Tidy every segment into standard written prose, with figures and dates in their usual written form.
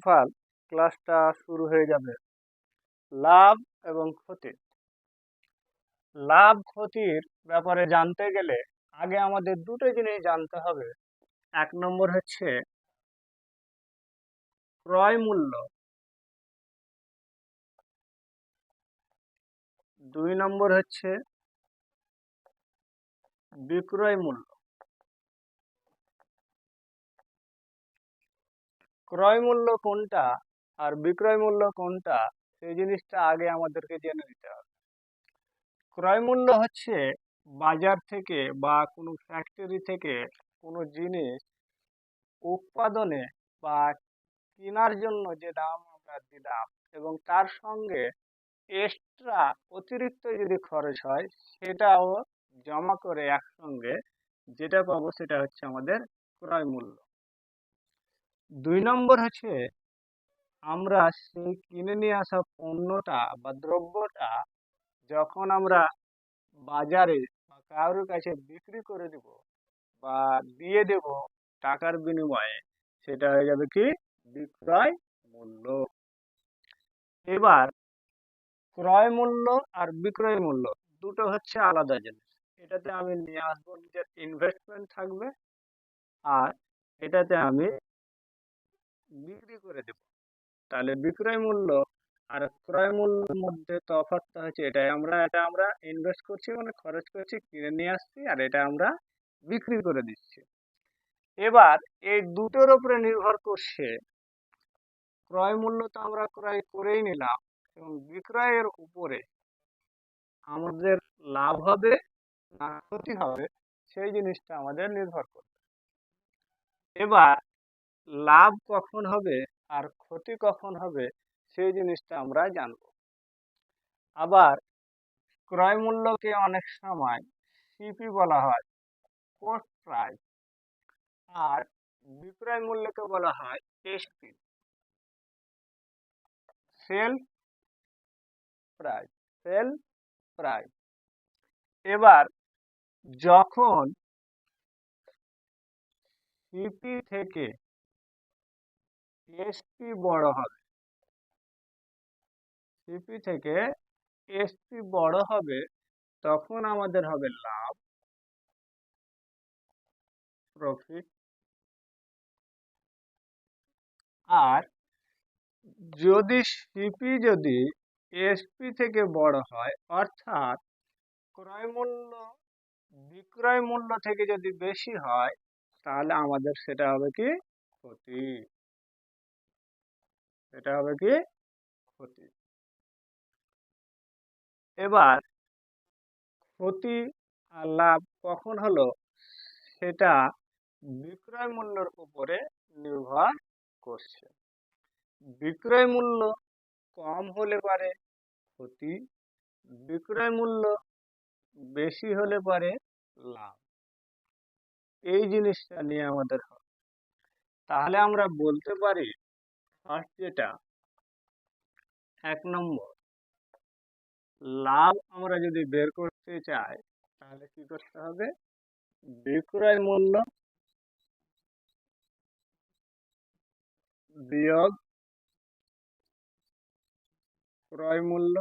ফল ক্লাসটা শুরু হয়ে যাবে। লাভ এবং ক্ষতি। লাভ ক্ষতির ব্যাপারে জানতে গেলে আগে আমাদের দুটো জিনিস জানতে হবে। এক নম্বর হচ্ছে ক্রয় মূল্য, দুই নম্বর হচ্ছে বিক্রয় মূল্য। ক্রয় মূল্য কোনটা আর বিক্রয় মূল্য কোনটা সেই জিনিসটা আগে আমাদেরকে জেনে নিতে হবে। ক্রয় মূল্য হচ্ছে বাজার থেকে বা কোনো ফ্যাক্টরি থেকে কোনো জিনিস উৎপাদনে বা কেনার জন্য যে দাম আমরা দিলাম এবং তার সঙ্গে এক্সট্রা অতিরিক্ত যদি খরচ হয় সেটাও জমা করে একসঙ্গে যেটা পাবো সেটা হচ্ছে আমাদের ক্রয় মূল্য। দুই নম্বর হচ্ছে আমরা সেই কিনে নিয়ে আসা পণ্যটা বা দ্রব্যটা যখন আমরা বাজারে বা কারোর কাছে বিক্রি করে দেব বা দিয়ে দেব টাকার বিনিময়ে, সেটা হয়ে যাবে কি বিক্রয় মূল্য। এবার ক্রয় মূল্য আর বিক্রয় মূল্য দুটো হচ্ছে আলাদা জিনিস। এটাতে আমি নিয়ে আসবো নিজের ইনভেস্টমেন্ট থাকবে, আর এটাতে আমি বিক্রি করে দেব। তাহলে বিক্রয় মূল্য আর ক্রয় মূল্যের মধ্যে তফাৎটা হচ্ছে এটা আমরা ইনভেস্ট করছি মানে খরচ করছি, কিনে নিয়ে আসছি, আর এটা আমরা বিক্রি করে দিচ্ছি। এবার এই দুটোর উপরে নির্ভর করছে ক্রয় মূল্য তো আমরা ক্রয় করেই নিলাম এবং বিক্রয়ের উপরে আমাদের লাভ হবে না ক্ষতি হবে সেই জিনিসটা আমাদের নির্ভর করবে। এবার লাভ কখন হবে আর ক্ষতি কখন হবে সেই জিনিসটা আমরা জানবো। আবার ক্রয় মূল্যকে অনেক সময় সিপি বলা হয়, কোস্ট প্রাইস, আর বিক্রয় মূল্যকে বলা হয় SP, sale price, sale price. এবার যখন সিপি থেকে এসপি বড় হবে, সিপি থেকে এসপি বড় হবে তখন আমাদের হবে লাভ, প্রফিট। আর যদি সিপি যদি এসপি থেকে বড় হয় অর্থাৎ ক্রয় মূল্য বিক্রয় মূল্য থেকে যদি বেশি হয় তাহলে আমাদের সেটা হবে কি ক্ষতি, সেটা হবে কি ক্ষতি। এবার ক্ষতি আর লাভ কখন হলো সেটা বিক্রয় মূল্যের উপরে নির্ভর করছে। বিক্রয় মূল্য কম হলে পারে ক্ষতি, বিক্রয় মূল্য বেশি হলে পারে লাভ। এই জিনিসটা নিয়ে আমাদের হবে। তাহলে আমরা বলতে পারি ফার্স্ট যেটা, এক নম্বর, লাভ আমরা যদি বের করতে চাই তাহলে কি করতে হবে, বিক্রয় মূল্য বিয়োগ ক্রয় মূল্য।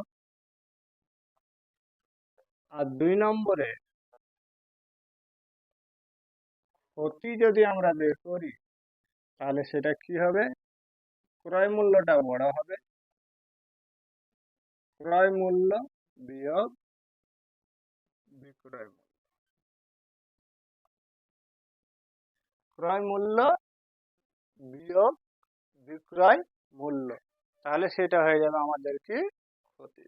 আর দুই নম্বরে ক্ষতি যদি আমরা বের করি তাহলে সেটা কি হবে, ক্রয় মূল্যটা বড় হবে, ক্রয় মূল্য বিয়োগ বিক্রয় মূল্য, ক্রয় মূল্য বিয়োগ বিক্রয় মূল্য, তাহলে সেটা হয়ে যাবে আমাদের কি ক্ষতি।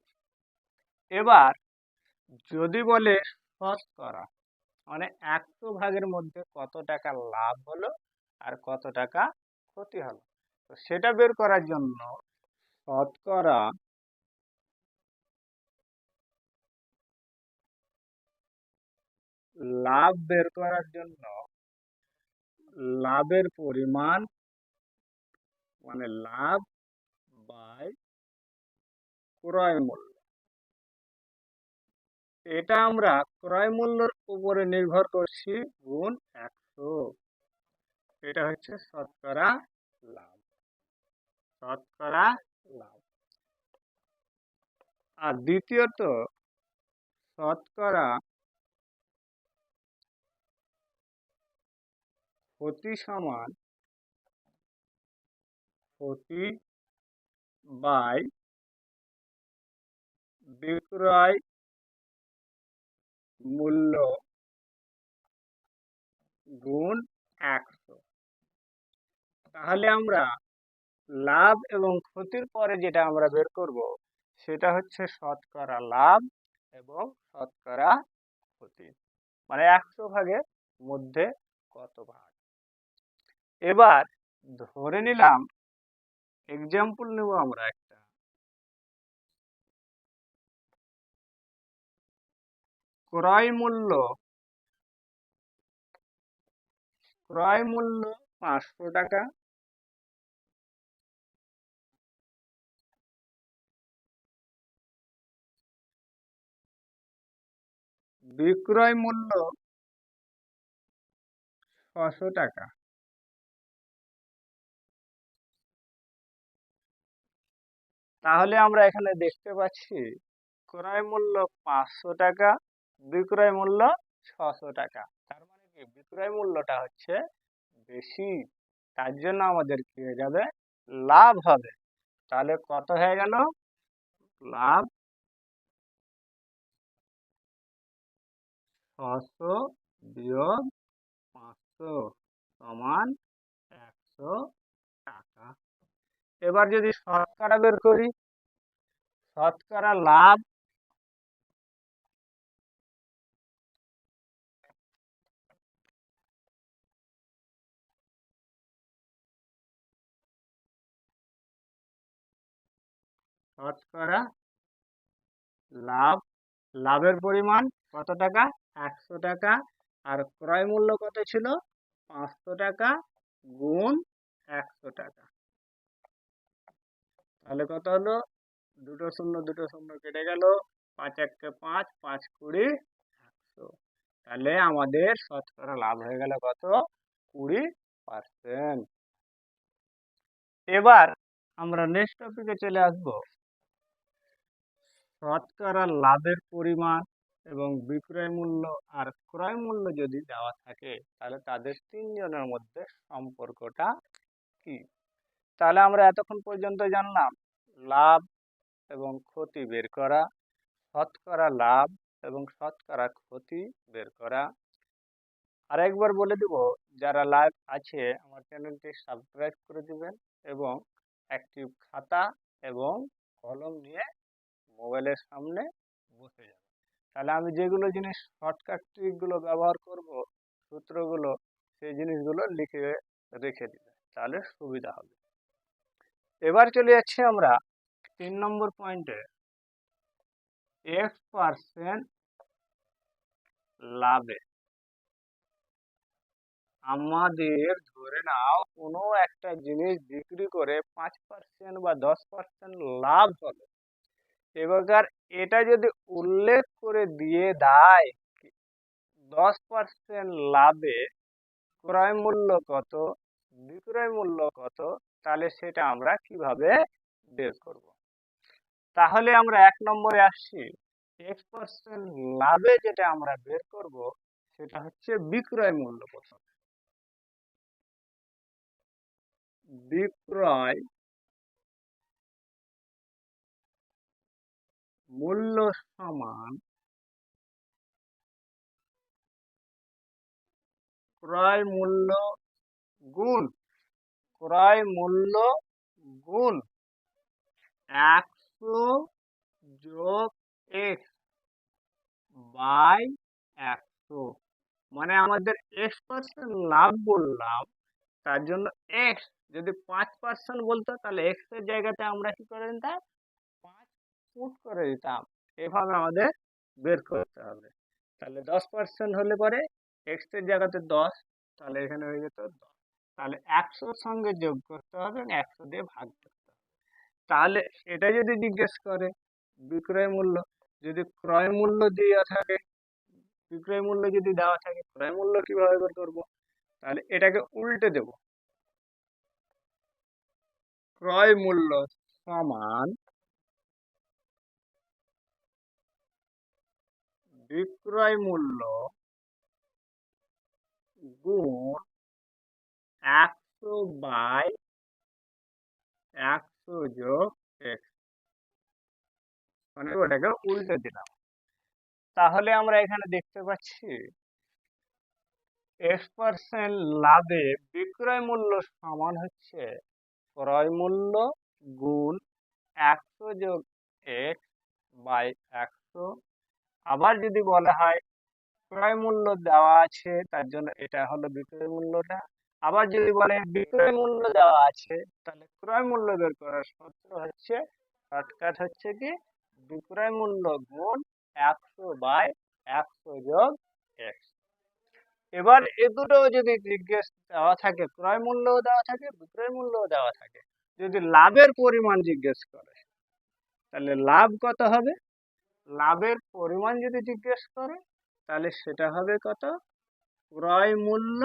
এবার যদি বলে শতকরা মানে 100 ভাগের মধ্যে কত টাকা লাভ হলো আর কত টাকা ক্ষতি হলো, তো সেটা বের করার জন্য শতকরা লাভ বের করার জন্য লাভের পরিমাণ মানে লাভ বাই ক্রয় মূল্য, এটা আমরা ক্রয় মূল্যের উপরে নির্ভর করছি গুণ 100, এটা হচ্ছে শতকরা লাভ। শতকরা লাভ। আর দ্বিতীয়ত শতকরা ক্ষতি সমান ক্ষতি বাই বিক্রয় মূল্য গুণ 100। তাহলে আমরা লাভ এবং ক্ষতির পরে যেটা আমরা বের করব সেটা হচ্ছে শতকরা লাভ এবং শতকরা ক্ষতি, মানে 100 ভাগের মধ্যে কত ভাগ। এবার ধরে নিলাম, এক্সাম্পল নেব আমরা একটা, ক্রয় মূল্য 500 টাকা, বিক্রয় মূল্য 600 টাকা। তাহলে আমরা এখানে দেখতে পাচ্ছি ক্রয় মূল্য 500 টাকা, বিক্রয় মূল্য 600 টাকা। তার মানে কি বিক্রয় মূল্যটা হচ্ছে বেশি, তার জন্য আমাদের কি হয়ে যাবে, লাভ হবে। তাহলে কত হয়ে গেল, লাভ 600 বিয়োগ 500 সমান 100 টাকা। এবার যদি শতকরা বের করি, শতকরা লাভ শতকরা লাভ, লাভের পরিমাণ কত টাকা, 100 টাকা। আর ক্রয় মূল্য কত ছিল, 500 টাকা গুণ 100 টাকা। তাহলে কত হলো, দুটো শূন্য কেটে গেল, 5 1 5, 5 20, 100। তাহলে আমাদের শতকরা লাভ হয়ে গেল কত, 20%। এবার আমরা নেক্সট টপিকে চলে আসব, শতকরা লাভের পরিমাণ এবং বিক্রয় মূল্য আর ক্রয় মূল্য যদি দেওয়া থাকে তাহলে তাদের তিনজনের মধ্যে সম্পর্কটা কি। তাহলে আমরা এতক্ষণ পর্যন্ত জানলাম লাভ এবং ক্ষতি বের করা, শতকরা লাভ এবং শতকরা ক্ষতি বের করা। আরেকবার বলে দেব, যারা লাইভ আছে আমার চ্যানেলটি সাবস্ক্রাইব করে দিবেন এবং একটি খাতা এবং কলম নিয়ে মোবাইলের সামনে বসে যাবে। তাহলে আমি যেগুলো জিনিস শর্টকাট ট্রিকগুলো ব্যবহার করব, সূত্রগুলো, সেই জিনিসগুলো লিখে রেখে দিবে, তাহলে সুবিধা হবে। এবার চলে যাচ্ছি আমরা 3 নম্বর পয়েন্টে, X% লাভে। আমাদের ধরে নাও কোনো একটা জিনিস বিক্রি করে 5% বা 10% লাভ হলো। এবার এটা যদি উল্লেখ করে দিয়ে দেয় 10% লাভে ক্রয় মূল্য কত, বিক্রয় মূল্য কত, তাহলে সেটা আমরা কিভাবে বের করব। তাহলে আমরা 1 নম্বরে আসছি, X% লাভে যেটা আমরা বের করব সেটা হচ্ছে বিক্রয় মূল্য। প্রথম বিক্রয় মূল্য সমান ক্রয় মূল্য গুণ, ক্রয় মূল্য গুণ 100 যোগ x বাই 100। মানে আমাদের X% লাভ বললাম, তার জন্য x যদি 5% বলতো তাহলে x এর জায়গাতে আমরা কি করে দিতাম, 5 পুট করে দিতাম। এভাবে আমাদের বের করতে হবে। তাহলে 10% হলে পরে x এর জায়গাতে 10, তাহলে এখানে হয়ে যেত 10। তাহলে 100 সঙ্গে যোগ করতে হবে এবং 100 দিয়ে ভাগ করতে হবে। তাহলে এটা যদি জিজ্ঞেস করে বিক্রয় মূল্য, যদি ক্রয় মূল্য দেওয়া থাকে, বিক্রয় মূল্য যদি দেওয়া থাকে ক্রয় মূল্য কিভাবে বের করব, তাহলে এটাকে উল্টে দেব। ক্রয় মূল্য সমান বিক্রয় মূল্য গুণ 100/100 যোগ x, মানে ওটাকে উল্টে দিলাম। তাহলে আমরা এখানে দেখতে পাচ্ছি x% লাভে বিক্রয় মূল্য সমান হচ্ছে ক্রয় মূল্য গুণ 100 যোগ x/100। আবার যদি বলা হয় ক্রয় মূল্য দেওয়া আছে, তার জন্য এটা হলো বিক্রয় মূল্যটা। আবার যদি বলে বিক্রয় মূল্য দেওয়া আছে, তাহলে ক্রয় মূল্য বের করার সূত্র হচ্ছে, শর্টকাট হচ্ছে কি বিক্রয় মূল্য গুণ 100/100 যোগ x। এবার এ দুটো যদি জিজ্ঞেস দেওয়া থাকে, ক্রয় মূল্যও দেওয়া থাকে, বিক্রয় মূল্যও দেওয়া থাকে, যদি লাভের পরিমাণ জিজ্ঞেস করে, তাহলে লাভ কত হবে? লাভের পরিমাণ যদি জিজ্ঞেস করে, তাহলে সেটা হবে কত? ক্রয় মূল্য,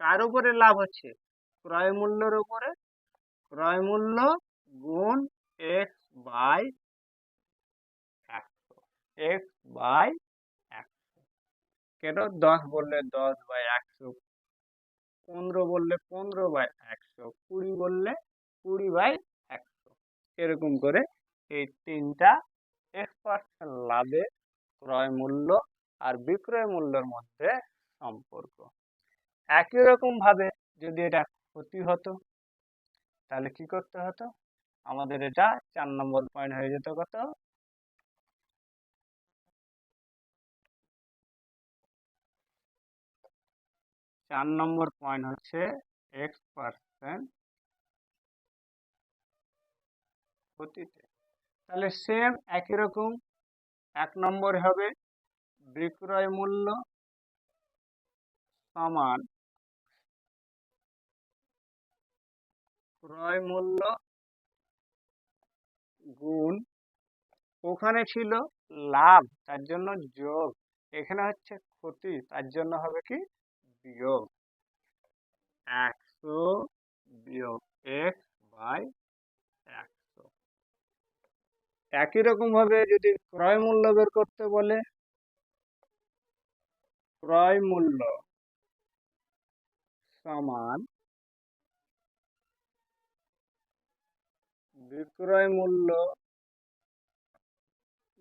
কার উপরে লাভ হচ্ছে? ক্রয় মূল্যের উপরে। ক্রয় মূল্য গুণ x/100, x/100। কেন 10 বললে 10/100, 15 বললে 15/100, 20 বললে 20/100। এরকম করে এই তিনটা x% লাভে ক্রয় মূল্য আর বিক্রয় মূল্যের মধ্যে সম্পর্ক। একই রকম ভাবে যদি এটা ক্ষতি হতো, তাহলে কি করতে হতো? আমাদের এটা 4 নম্বর পয়েন্ট হয়ে যেত কত? চার নম্বর পয়েন্ট হচ্ছে x% ক্ষতিতে। তাহলে সেম একই রকম 1 নম্বর হবে বিক্রয় মূল্য সমান ক্রয় মূল্য গুণ, ওখানে ছিল লাভ, তার জন্য যোগ, এখানে হচ্ছে ক্ষতি, তার জন্য হবে কি বিয়োগ। 100 বিয়োগ x/100। একই রকম ভাবে যদি ক্রয় মূল্য বের করতে বলে, ক্রয় মূল্য সমান বিক্রয় মূল্য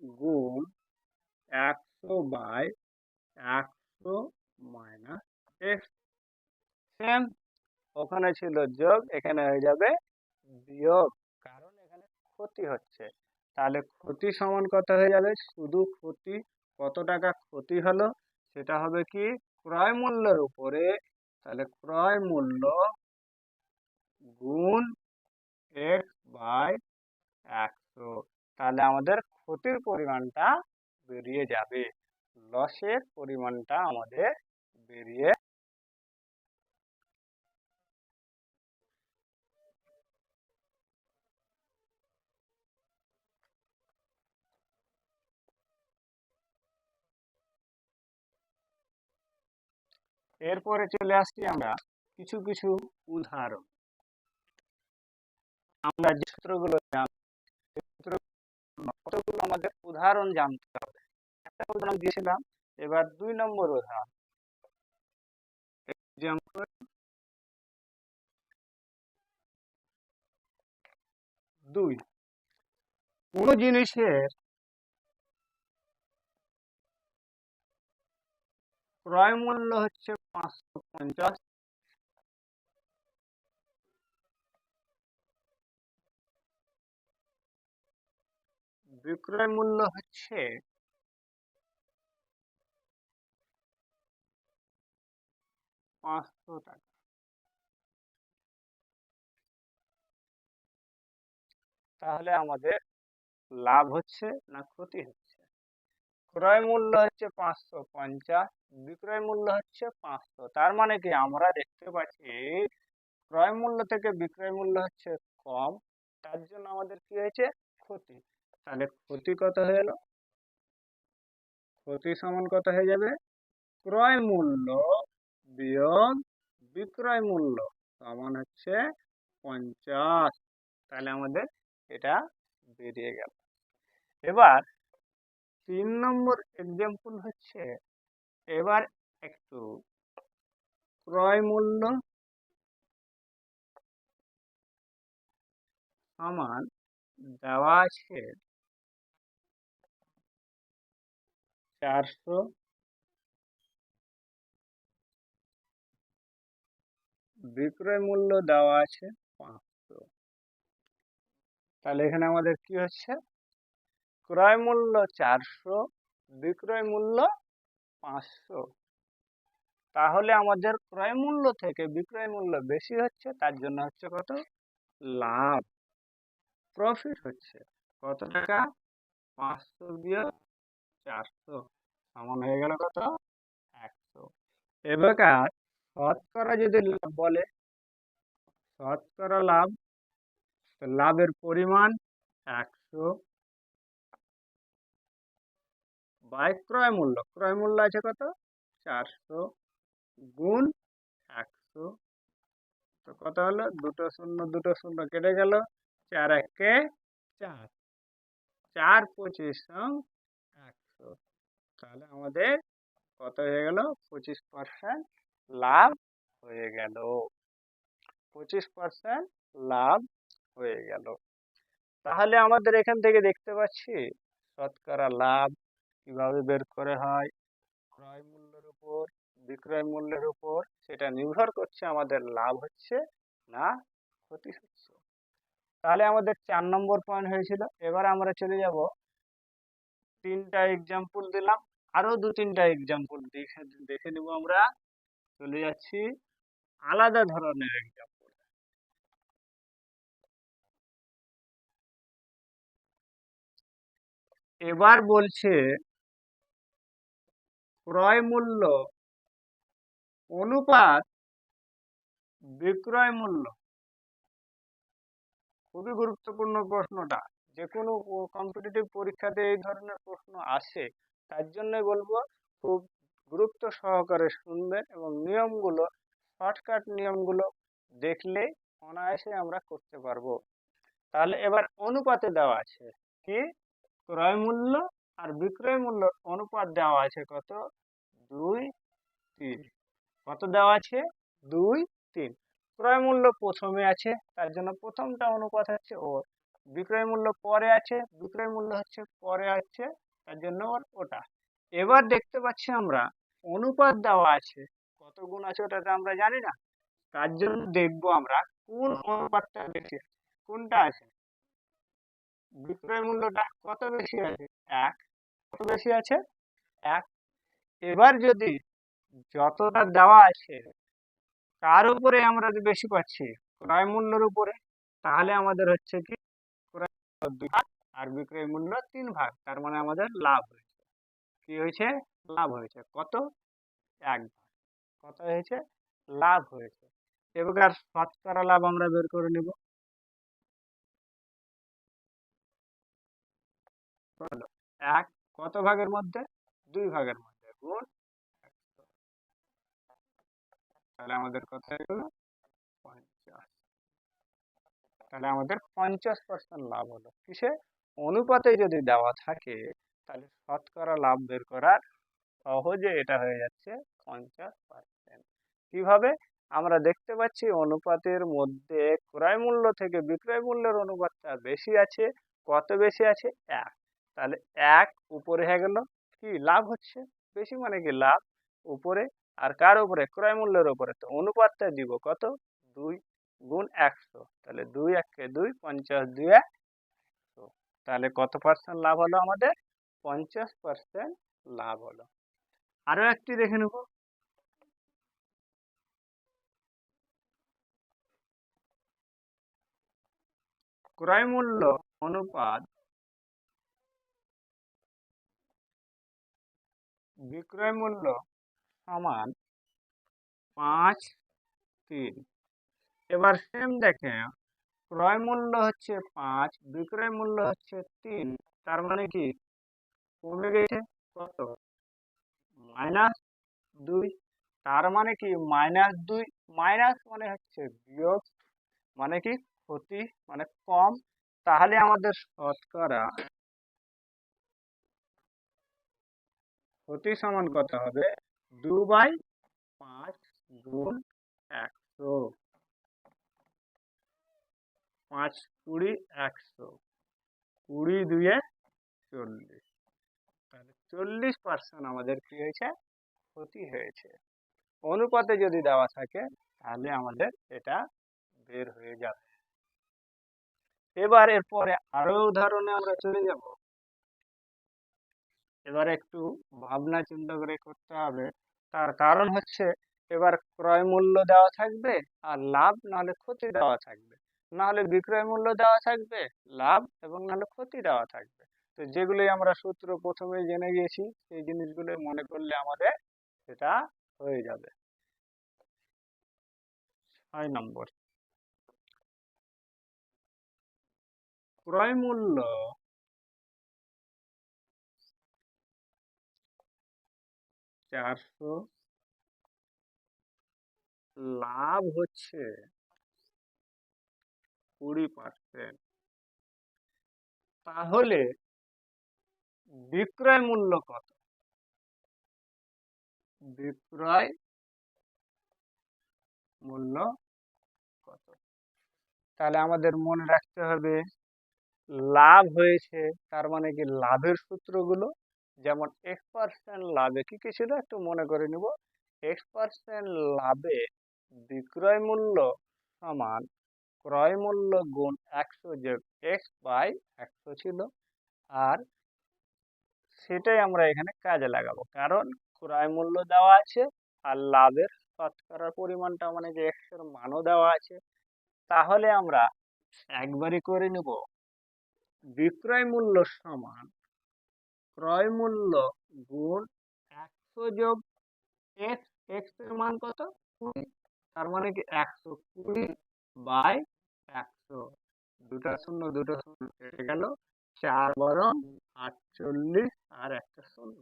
গুণ 100/100 মাইনাস x। সেম, ওখানে ছিল যোগ, এখানে হয়ে যাবে বিয়োগ, কারণ এখানে ক্ষতি হচ্ছে। তাহলে ক্ষতি সমান কত হয়ে যাবে? শুধু ক্ষতি, কত টাকা ক্ষতি হলো সেটা হবে কি ক্রয় মূল্যের উপরে। তাহলে ক্রয় মূল্য গুণ x/100। তাহলে আমাদের ক্ষতির পরিমাণটা বেরিয়ে যাবে, লসের পরিমাণটা আমাদের বেরিয়ে। এরপরে চলে আসছি আমরা কিছু কিছু উদাহরণ। আমরা যে সূত্রগুলো কতগুলো আমাদের উদাহরণ জানতে হবে। একটা উদাহরণ দিয়েছিলাম, এবার 2 নম্বর উদাহরণ। এক্সাম্পল 2, কোনো জিনিসের ক্রয় মূল্য হচ্ছে 550, বিক্রয় মূল্য হচ্ছে 500 টাকা। তাহলে আমাদের লাভ হচ্ছে না ক্ষতি হচ্ছে? ক্রয় মূল্য হচ্ছে 550, বিক্রয় মূল্য হচ্ছে 500। তার মানে কি আমরা দেখতে পাচ্ছি ক্রয় মূল্য থেকে বিক্রয় মূল্য হচ্ছে কম, তার জন্য আমাদের কি হয়েছে? ক্ষতি। তাহলে ক্ষতি কত হয়ে গেল? ক্ষতি সমান কত হয়ে যাবে? ক্রয় মূল্য বিয়োগ বিক্রয় মূল্য সমান হচ্ছে 50। তাহলে আমাদের এটা বেরিয়ে গেল। এবার 3 নম্বর এক্সাম্পল হচ্ছে, এবার একটু ক্রয় মূল্য সমান দেওয়া আছে 400, বিক্রয় মূল্য দেওয়া আছে 500। তাহলে এখানে আমাদের কি হচ্ছে, ক্রয় মূল্য 400, বিক্রয় মূল্য 500। তাহলে আমাদের ক্রয় মূল্য থেকে বিক্রয় মূল্য বেশি হচ্ছে, তার জন্য হচ্ছে কত, লাভ, প্রফিট হচ্ছে কত টাকা, 500 বিয়োগ 400 সমান হয়ে গেল কত, 100। এবার শতকরা যদি লাভ বলে, শতকরা লাভ, তো লাভের পরিমাণ 100 বাই ক্রয় মূল্য, ক্রয় মূল্য আছে কত, 400 গুণ 100। তো কত হলো, দুটো শূন্য কেটে গেল, 4 একে 4, 4 25 100। তাহলে আমাদের কত হয়ে গেল, 25% লাভ হয়ে গেল, 25% লাভ হয়ে গেল। তাহলে আমাদের এখান থেকে দেখতে পাচ্ছি শতকরা লাভ কিভাবে বের করে হয়, ক্রয় মূল্যের উপর, বিক্রয় মূল্যের উপর, সেটা নির্ভর করছে আমাদের লাভ হচ্ছে না ক্ষতি হচ্ছে। তাহলে আমাদের 4 নম্বর পয়েন্ট হয়েছিল। এবার আমরা চলে যাব, 3টা এক্সাম্পল দিলাম, আরো 2-3টা এক্সাম্পল দেখে নিব। আমরা চলে যাচ্ছি আলাদা ধরনের এক্সাম্পল। এবার বলছে ক্রয় মূল্য অনুপাত বিক্রয় মূল্য। খুবই গুরুত্বপূর্ণ প্রশ্নটা, যে কোনো কম্পিটিটিভ পরীক্ষাতে এই ধরনের প্রশ্ন আসে, তার জন্য বলবো খুব গুরুত্ব সহকারে শুনবেন এবং নিয়মগুলো, শর্টকাট নিয়মগুলো দেখলে অনায়াসে আমরা করতে পারবো। তাহলে এবার অনুপাতে দেওয়া আছে কি, ক্রয় মূল্য আর বিক্রয় মূল্য অনুপাত দেওয়া আছে কত, 2:3। কত দেওয়া আছে, 2:3। ক্রয় মূল্য প্রথমে আছে, তার জন্য প্রথমটা অনুপাত হচ্ছে ওর, বিক্রয় মূল্য পরে আছে, বিক্রয় মূল্য হচ্ছে পরে আছে, তার জন্য ওর ওটা। এবার দেখতে পাচ্ছি আমরা অনুপাত দেওয়া আছে, কত গুণ আছে ওটা তো আমরা জানি না, তার জন্য দেখবো আমরা কোন অনুপাতটা বেশি আছে। কোনটা আছে, বিক্রয় মূল্যটা কত বেশি আছে, 1। কত বেশি আছে, 1। এবার যদি যতটা দেওয়া আছে কার উপরে আমরা বেশি পাচ্ছি, ক্রয় মূল্যের উপরে, তাহলে আমাদের হচ্ছে কি, ক্রয় মূল্য 2 ভাগ আর বিক্রয় মূল্য 3 ভাগ, তার মানে আমাদের লাভ হয়েছে। কি হয়েছে, লাভ হয়েছে কত, 1 ভাগ। কত হয়েছে, লাভ হয়েছে। এবার শতকরা লাভ আমরা বের করে নেব। হলো 1 কত ভাগের মধ্যে, 2 ভাগের মধ্যে, গুণ 100। তাহলে আমাদের কত হয়ে গেল, 50। তাহলে আমাদের 50% লাভ হলো কিসে, অনুপাতে যদি দেওয়া থাকে তাহলে শতকরা লাভ বের করার সহজে এটা হয়ে যাচ্ছে 50%। কিভাবে, আমরা দেখতে পাচ্ছি অনুপাতের মধ্যে ক্রয় মূল্য থেকে বিক্রয় মূল্যের অনুপাতটা বেশি আছে, কত বেশি আছে, 1। তাহলে 1 উপরে হয়ে গেল, কি লাভ হচ্ছে, বেশি মানে কি লাভ উপরে, আর কার উপরে, ক্রয় মূল্যের উপরে, তো অনুপাতটা দিব কত, 2 গুণ 100। তাহলে 2 একে 2, 50 2 100। তাহলে কত পার্সেন্ট লাভ হলো আমাদের, 50% লাভ হলো। আরো একটি দেখে নেব, ক্রয় মূল্য অনুপাত বিক্রয় মূল্য সমান 5:3। এবার সেম দেখে, ক্রয় মূল্য হচ্ছে 5, বিক্রয় মূল্য হচ্ছে 3, তার মানে কি কমে গেছে কত, -2। তার মানে কি -2, মাইনাস মানে হচ্ছে বিয়োগ, মানে কি ক্ষতি মানে কম, তাহলে আমাদের শতকরা ক্ষতি সমান কত হবে? 2/5 গুণ 100, 5 20 100, 20 2 40, তাহলে 40% আমাদের কি হয়েছে? ক্ষতি হয়েছে। অনুপাতে যদি দেওয়া থাকে তাহলে আমাদের এটা বের হয়ে যাবে। এবার এরপরে আরো উদাহরণে আমরা চলে যাব। এবার একটু ভাবনা চিন্তা করে করতে হবে, তার কারণ হচ্ছে এবার ক্রয় মূল্য দেওয়া থাকবে আর লাভ নাহলে ক্ষতি দেওয়া থাকবে, নাহলে বিক্রয় মূল্য দেওয়া থাকবে, লাভ এবং নাহলে ক্ষতি দেওয়া থাকবে। তো যেগুলি আমরা সূত্র প্রথমেই জেনে গেছি সেই জিনিসগুলো মনে করলে আমাদের সেটা হয়ে যাবে। 6 নম্বর, ক্রয় মূল্য 400, লাভ হচ্ছে 20%, তাহলে বিক্রয় মূল্য কত? বিক্রয় মূল্য কত? তাহলে আমাদের মনে রাখতে হবে লাভ হয়েছে, তার মানে কি লাভের সূত্রগুলো, যেমন x% লাভে কি কি ছিল একটু মনে করে নিব। x% লাভে বিক্রয় মূল্য সমান ক্রয় মূল্য গুণ 100 যোগ x/100 ছিল, আর সেটাই আমরা এখানে কাজে লাগাবো, কারণ ক্রয় মূল্য দেওয়া আছে আর লাভের শতকরা পরিমাণটা মানে যে x এর মানও দেওয়া আছে। তাহলে আমরা একবারই করে নেব বিক্রয় মূল্য সমান ক্রয় মূল্য গুণ 100 যোগ x, x এর মান কত? 20, তার মানে কি 120/100, দুটা শূন্য দুটো শূন্য কেটে গেল, 4 বরং 48 আর একটা শূন্য,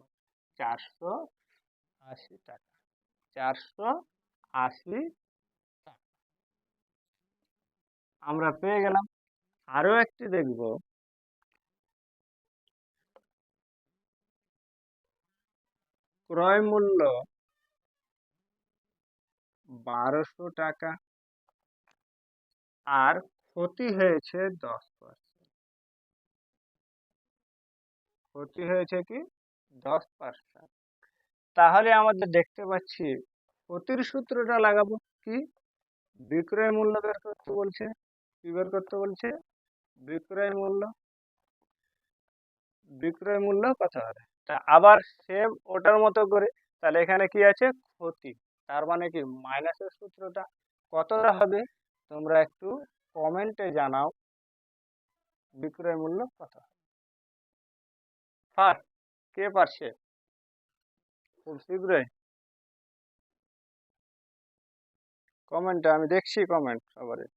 480 টাকা, 480 টাকা আমরা পেয়ে গেলাম। আরো একটি দেখব, ক্রয় মূল্য 1200 টাকা আর ক্ষতি হয়েছে 10%, ক্ষতি হয়েছে কি 10%, তাহলে আমাদের দেখতে পাচ্ছি ক্ষতির সূত্রটা লাগাবো কি? বিক্রয় মূল্য বের করতে বলছে, কি বের করতে বলছে? বিক্রয় মূল্য, বিক্রয় মূল্য কত হবে? তা আবার সেম ওটার মতো করে, তাহলে এখানে কি আছে? ক্ষতি, তার মানে কি মাইনাসের সূত্রটা কতটা হবে তোমরা একটু কমেন্টে জানাও, বিক্রয় মূল্য কত? কে পারছে খুব শীঘ্রই কমেন্টে, আমি দেখছি কমেন্ট সবারই।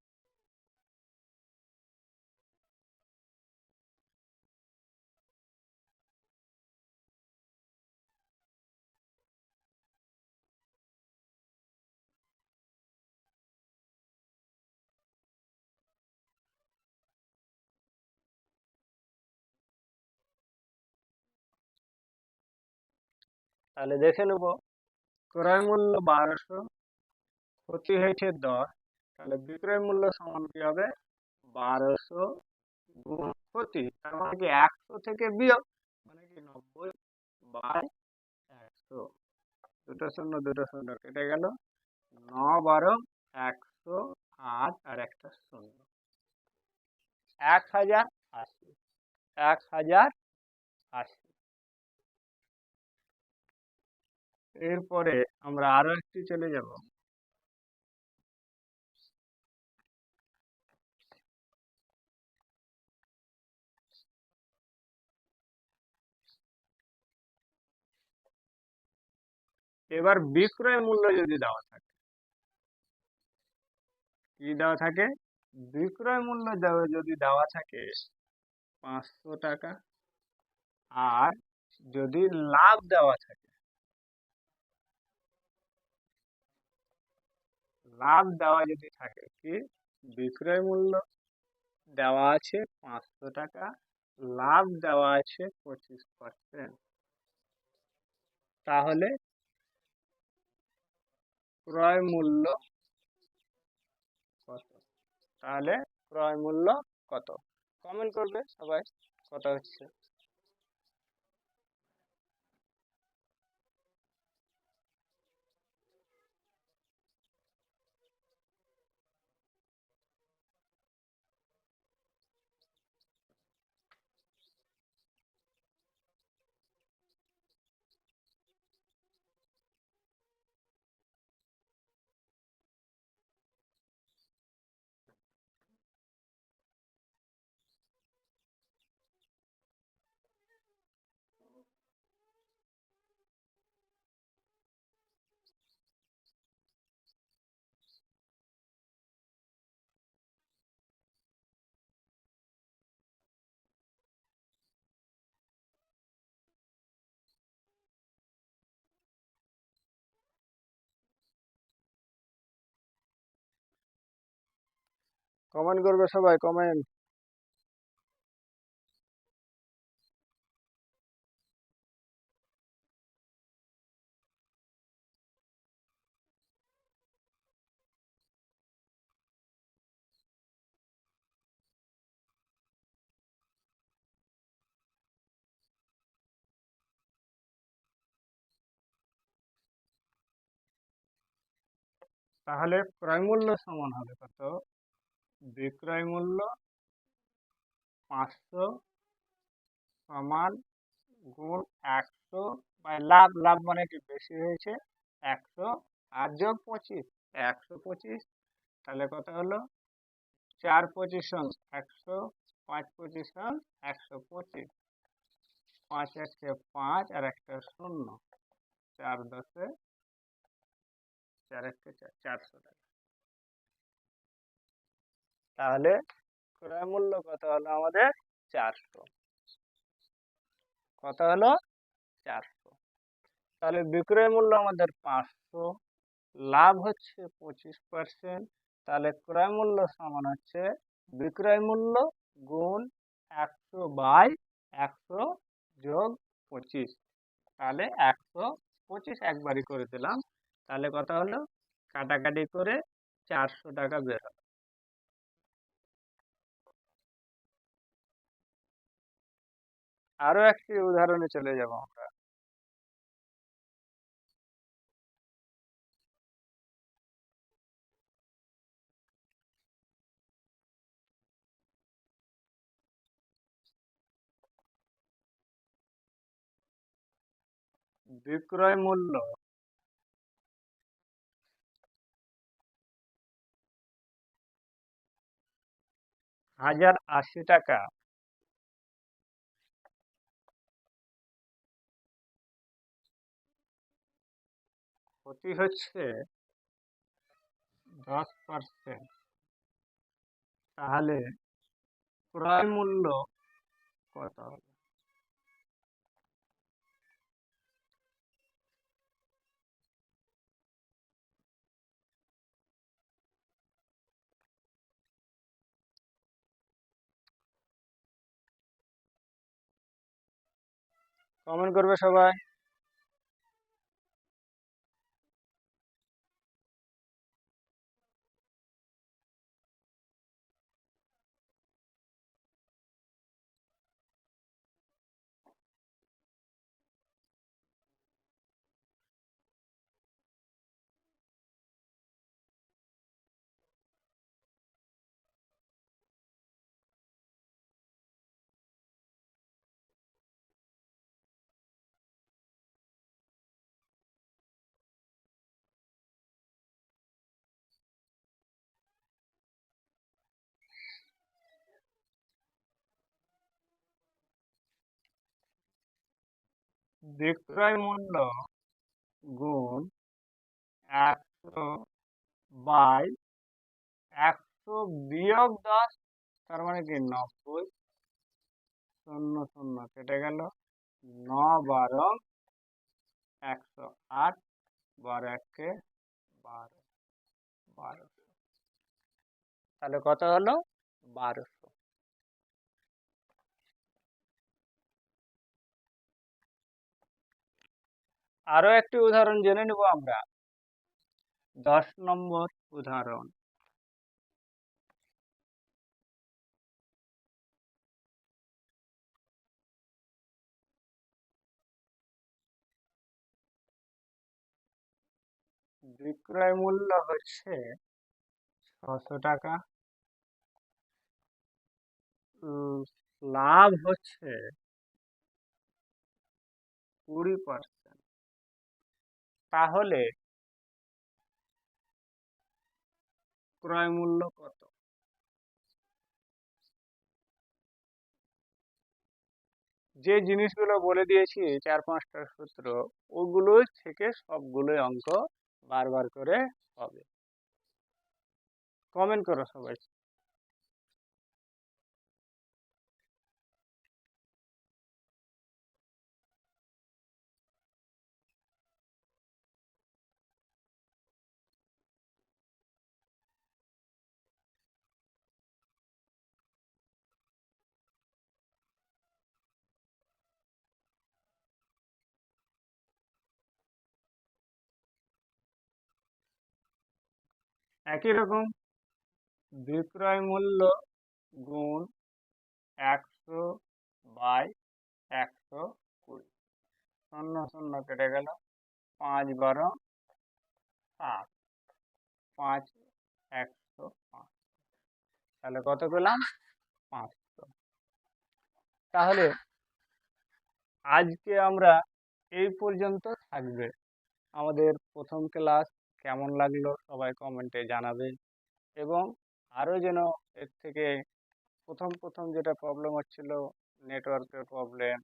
তাহলে দেখে নেব, ক্রয় মূল্য 1200, ক্ষতি হয়েছে 10, তাহলে বিক্রয় মূল্য সমান কি হবে? 1200 গুণ ক্ষতি, তার মানে কি 100 থেকে বিয়োগ, মানে কি 90/100, দুটো শূন্য দুটো শূন্য কেটে গেল, 9 12 108 আর একটা শূন্য, 1080, 1080। এরপরে আমরা আরো একটি চলে যাব, এবার বিক্রয় মূল্য যদি দেওয়া থাকে, কি দেওয়া থাকে? বিক্রয় মূল্য যদি দেওয়া থাকে 500 টাকা, আর যদি লাভ দেওয়া থাকে, লাভ দেওয়া যদি থাকে কি বিক্রয় মূল্য দেওয়া আছে 500 টাকা, লাভ দেওয়া আছে 25%। তাহলে ক্রয় মূল্য কত? তাহলে ক্রয় মূল্য কত? কমেন্ট করবে সবাই কত হচ্ছে। কমেন্ট করবে সবাই, কমেন্ট। তাহলে ক্রয় মূল্য সমান হবে কত? বিক্রয় মূল্য 500 সমান গুণ 100 বাই লাভ। লাভ মানে কি বেশি হয়েছে 100 আর যোগ 25, 125। তাহলে কত হলো? 4 25 100, 5 25 125, 5 1 5 আর একটা শূন্য, 4 10 4 1 400 টাকা। তাহলে ক্রয় মূল্য কত হলো আমাদের? 400। কত হলো? 400। তাহলে বিক্রয় মূল্য আমাদের 500, লাভ হচ্ছে 25%। তাহলে ক্রয় মূল্য সমান হচ্ছে বিক্রয় মূল্য গুণ 100 বাই 100 যোগ 25। তাহলে 125 একবারই করে দিলাম। তাহলে কত হলো? কাটাকাটি করে 400 টাকা বের হলো। আরো একটি উদাহরণে চলে যাব আমরা। বিক্রয় মূল্য 1080 টাকা, ক্ষতি হচ্ছে 10%। তাহলে ক্রয় মূল্য কত হবে? কমেন্ট করবে সবাই। বিক্রয় মূল্য গুণ 100 বাই 100 বিয়োগ 10, তার মানে কি 90। শূন্য শূন্য কেটে গেল, 9 12 108, 12 1 12, 12। তাহলে কত হলো? 1200। আরো একটি উদাহরণ জেনে নেব আমরা। 10 নম্বর উদাহরণ। বিক্রয় মূল্য হচ্ছে 600 টাকা, লাভ হচ্ছে 20%। তাহলে ক্রয় মূল্য কত? যে জিনিসগুলো বলে দিয়েছি 4-5টা সূত্র, ওগুলো থেকে সবগুলোই অঙ্ক বারবার করে হবে। কমেন্ট করো সবাই। একই রকম বিক্রয় মূল্য গুণ 100/120, 0 কেটে গেল, 5-12-7, 5 105, তাহলে কত পেলাম? 500। তাহলে আজকে আমরা এই পর্যন্ত থাকবে। আমাদের প্রথম ক্লাস কেমন লাগলো সবাই কমেন্টে জানাবেন, এবং আরও যেন এর থেকে প্রথম প্রথম যেটা প্রবলেম হচ্ছিল, নেটওয়ার্কের প্রবলেম,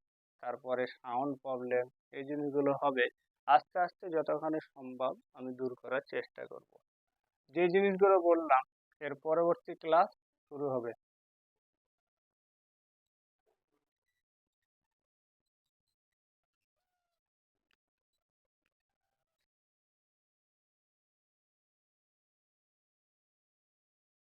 তারপরে সাউন্ড প্রবলেম, এই জিনিসগুলো হবে, আস্তে আস্তে যতখানি সম্ভব আমি দূর করার চেষ্টা করব। যে জিনিসগুলো বললাম এর পরবর্তী ক্লাস শুরু হবে।